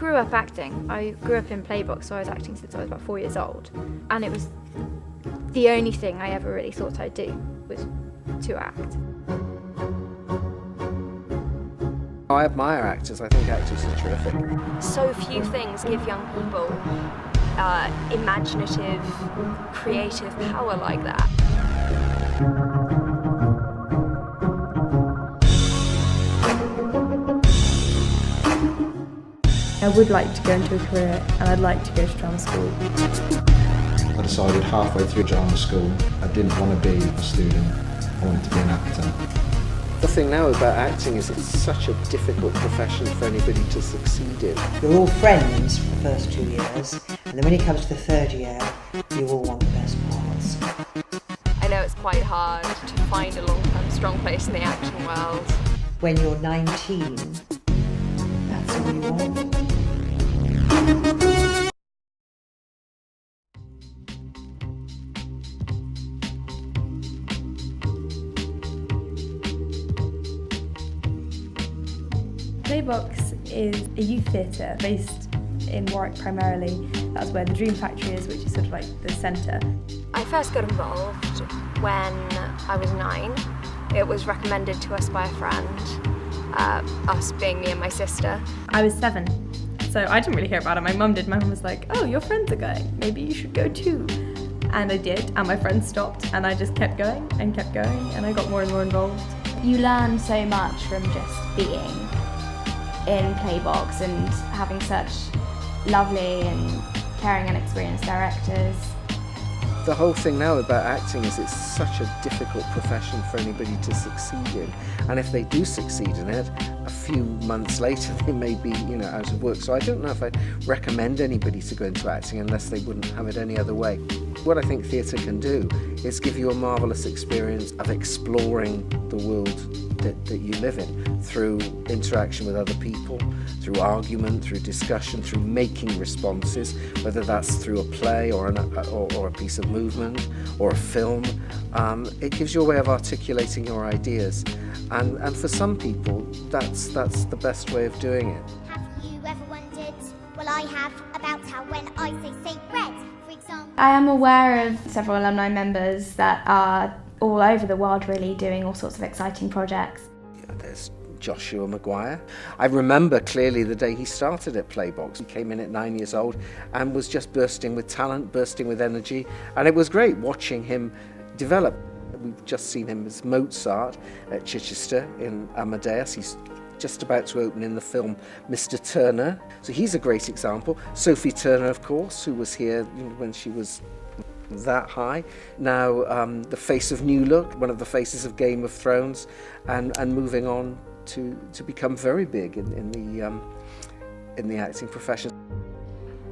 grew up acting. I grew up in Playbox, so I was acting since I was about 4 years old. And it was the only thing I ever really thought I'd do was to act. I admire actors. I think actors are terrific. So few things give young people imaginative, creative power like that. I would like to go into a career, and I'd like to go to drama school. I decided halfway through drama school I didn't want to be a student, I wanted to be an actor. The thing now about acting is it's such a difficult profession for anybody to succeed in. You're all friends for the first 2 years, and then when it comes to the third year, you all want the best parts. I know it's quite hard to find a long-term strong place in the acting world. When you're 19, that's all you want. Playbox is a youth theatre based in Warwick primarily. That's where the Dream Factory is, which is sort of like the centre. I first got involved when I was 9. It was recommended to us by a friend, us being me and my sister. I was 7, so I didn't really hear about it. My mum did. My mum was like, oh, your friends are going, maybe you should go too. And I did, and my friends stopped, and I just kept going, and I got more and more involved. You learn so much from just being in Playbox and having such lovely and caring and experienced directors. The whole thing now about acting is it's such a difficult profession for anybody to succeed in. And if they do succeed in it, a few months later they may be, out of work. So I don't know if I'd recommend anybody to go into acting unless they wouldn't have it any other way. What I think theatre can do is give you a marvellous experience of exploring the world that you live in through interaction with other people, through argument, through discussion, through making responses, whether that's through a play or a piece of movement or a film. It gives you a way of articulating your ideas, and for some people that's the best way of doing it. Have you ever wondered, well I have, about how when I say red, for example... I am aware of several alumni members that are all over the world really doing all sorts of exciting projects. There's Joshua Maguire. I remember clearly the day he started at Playbox. He came in at 9 years old and was just bursting with talent, bursting with energy, and it was great watching him develop. We've just seen him as Mozart at Chichester in Amadeus. He's just about to open in the film Mr. Turner, so he's a great example. Sophie Turner, of course, who was here when she was that high. Now the face of New Look, one of the faces of Game of Thrones, and moving on to become very big in the acting profession.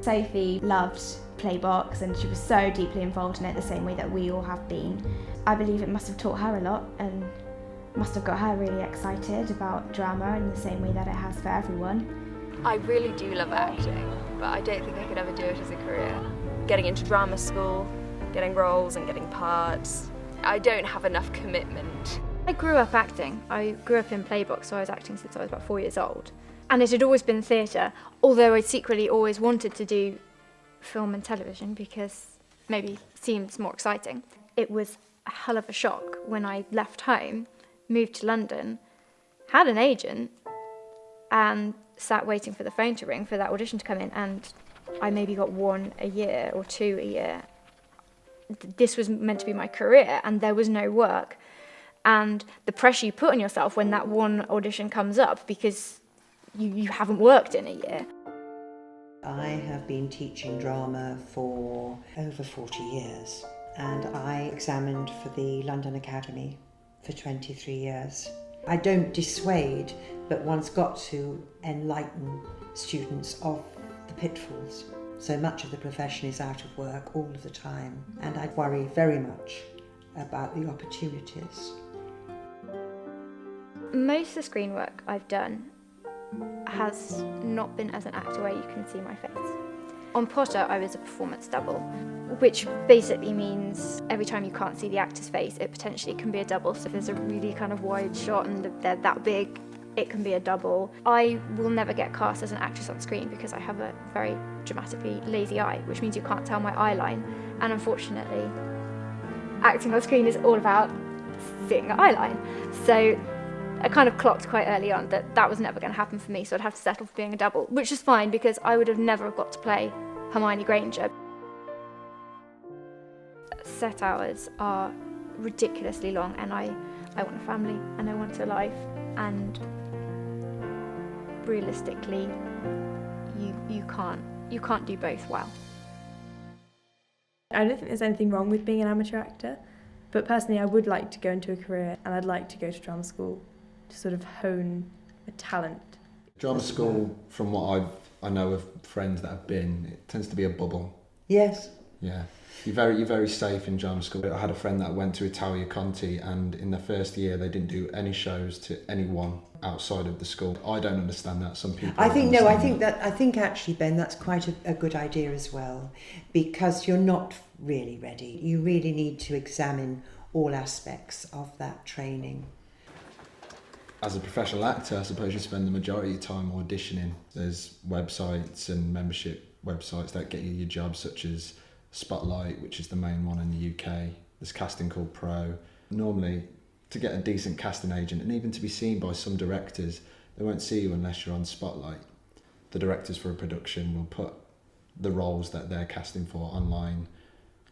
Sophie loved Playbox and she was so deeply involved in it the same way that we all have been. I believe it must have taught her a lot and must have got her really excited about drama in the same way that it has for everyone. I really do love acting, but I don't think I could ever do it as a career. Getting into drama school, getting roles and getting parts, I don't have enough commitment. I grew up acting. I grew up in Playbox, so I was acting since I was about 4 years old. And it had always been theatre, although I'd secretly always wanted to do film and television because maybe it seems more exciting. It was a hell of a shock when I left home, moved to London, had an agent, and sat waiting for the phone to ring for that audition to come in, and I maybe got 1 a year or 2 a year. This was meant to be my career, and there was no work. And the pressure you put on yourself when that one audition comes up because you haven't worked in a year. I have been teaching drama for over 40 years, and I examined for the London Academy for 23 years. I don't dissuade, but one's got to enlighten students of the pitfalls. So much of the profession is out of work all of the time, and I worry very much about the opportunities. Most of the screen work I've done has not been as an actor where you can see my face. On Potter, I was a performance double, which basically means every time you can't see the actor's face, it potentially can be a double. So if there's a really kind of wide shot and they're that big it can be a double. I will never get cast as an actress on screen because I have a very dramatically lazy eye, which means you can't tell my eye line. And unfortunately, acting on screen is all about seeing the eye line. So I kind of clocked quite early on that that was never going to happen for me, so I'd have to settle for being a double, which is fine because I would have never got to play Hermione Granger. Set hours are ridiculously long, and I want a family and I want a life, and realistically you can't do both well. I don't think there's anything wrong with being an amateur actor, but personally I would like to go into a career, and I'd like to go to drama school to sort of hone a talent. Drama school, from what I know of friends that have been, it tends to be a bubble. Yes. Yeah. You're very safe in drama school. I had a friend that went to Italia Conti, and in the first year they didn't do any shows to anyone outside of the school. I don't understand that. Some people. I think actually, Ben, that's quite a good idea as well, because you're not really ready. You really need to examine all aspects of that training. As a professional actor, I suppose you spend the majority of your time auditioning. There's websites and membership websites that get you your jobs, such as Spotlight, which is the main one in the UK. There's Casting Call Pro. Normally, to get a decent casting agent, and even to be seen by some directors, they won't see you unless you're on Spotlight. The directors for a production will put the roles that they're casting for online.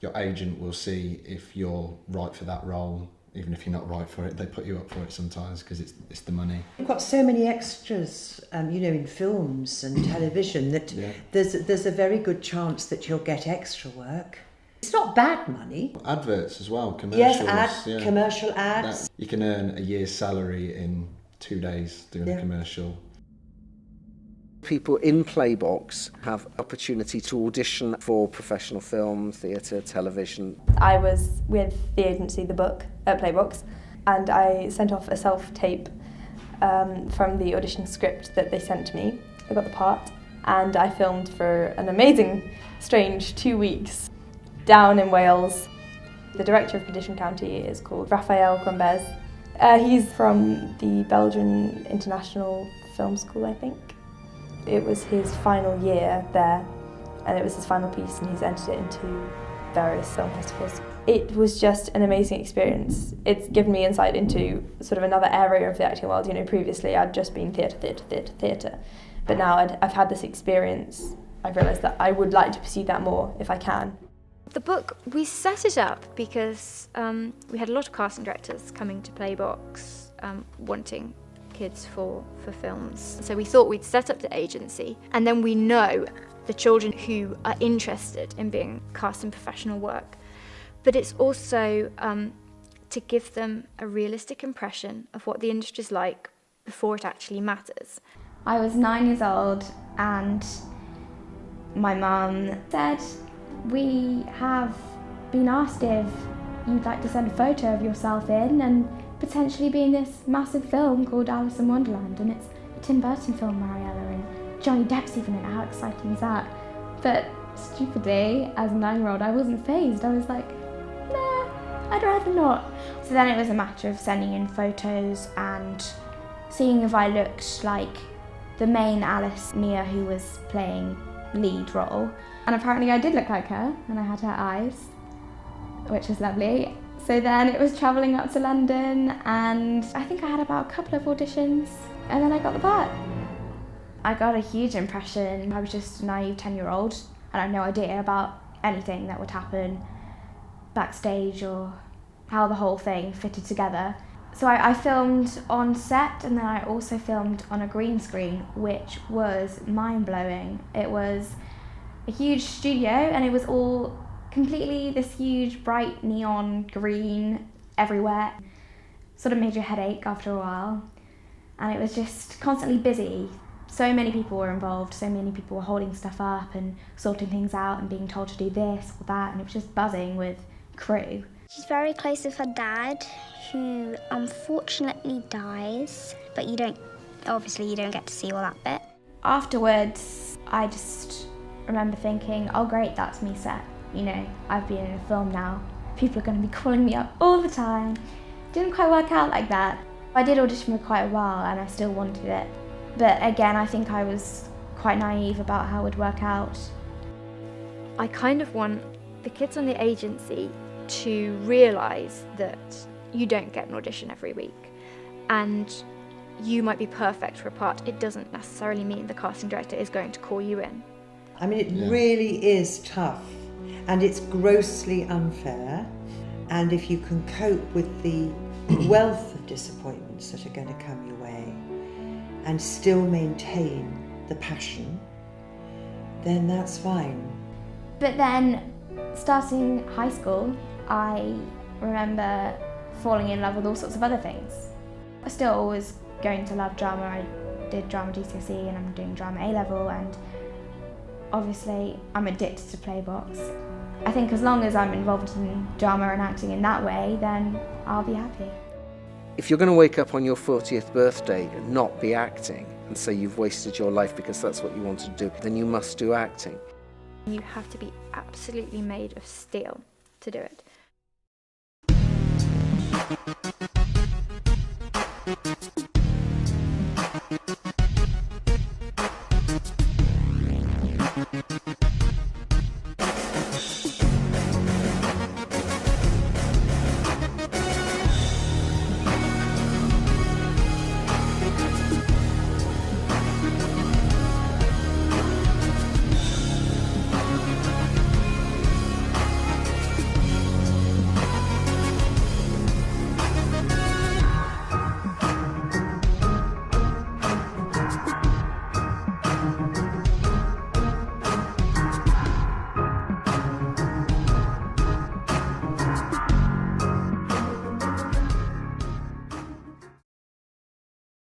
Your agent will see if you're right for that role. Even if you're not right for it, they put you up for it sometimes because it's the money. You've got so many extras, in films and television that there's a very good chance that you'll get extra work. It's not bad money. Adverts as well, commercials. Yes, commercial ads. You can earn a year's salary in 2 days doing a commercial. People in Playbox have opportunity to audition for professional film, theatre, television. I was with the agency The Book at Playbox, and I sent off a self-tape from the audition script that they sent to me. I got the part, and I filmed for an amazing, strange 2 weeks down in Wales. The director of Petition County is called Raphael Crombez. He's from the Belgian International Film School, I think. It was his final year there, and it was his final piece, and he's entered it into various film festivals. It was just an amazing experience. It's given me insight into sort of another area of the acting world. Previously I'd just been theatre. But now I've had this experience. I've realised that I would like to pursue that more if I can. The book, we set it up because we had a lot of casting directors coming to Playbox wanting kids for films. So we thought we'd set up the agency, and then we know the children who are interested in being cast in professional work. But it's also to give them a realistic impression of what the industry's like before it actually matters. I was 9 years old, and my mum said, "We have been asked if you'd like to send a photo of yourself in and potentially be in this massive film called Alice in Wonderland, and it's a Tim Burton film, Mariella, and Johnny Depp's even in it. How exciting is that?" But stupidly, as a 9-year-old, I wasn't fazed. I was like, nah, I'd rather not. So then it was a matter of sending in photos and seeing if I looked like the main Alice, Mia, who was playing lead role. And apparently I did look like her, and I had her eyes, which was lovely. So then it was travelling up to London, and I think I had about a couple of auditions, and then I got the part. I got a huge impression. I was just a naive 10-year-old, and I had no idea about anything that would happen backstage or how the whole thing fitted together. So I filmed on set, and then I also filmed on a green screen, which was mind-blowing. It was a huge studio, and it was all completely this huge bright neon green everywhere. Sort of made your head ache after a while, and it was just constantly busy. So many people were involved, so many people were holding stuff up and sorting things out and being told to do this or that, and it was just buzzing with crew. She's very close with her dad, who unfortunately dies, but you don't get to see all that bit. Afterwards, I just remember thinking, oh great, that's me set. I've been in a film now. People are going to be calling me up all the time. Didn't quite work out like that. I did audition for quite a while and I still wanted it. But again, I think I was quite naive about how it would work out. I kind of want the kids on the agency to realise that you don't get an audition every week, and you might be perfect for a part. It doesn't necessarily mean the casting director is going to call you in. I mean, it really is tough, and it's grossly unfair. And if you can cope with the wealth of disappointments that are going to come your way and still maintain the passion, then that's fine. But then, starting high school, I remember falling in love with all sorts of other things. I still always going to love drama. I did drama GCSE and I'm doing drama A-level, and obviously I'm addicted to Playbox. I think as long as I'm involved in drama and acting in that way, then I'll be happy. If you're going to wake up on your 40th birthday and not be acting and say you've wasted your life because that's what you wanted to do, then you must do acting. You have to be absolutely made of steel to do it.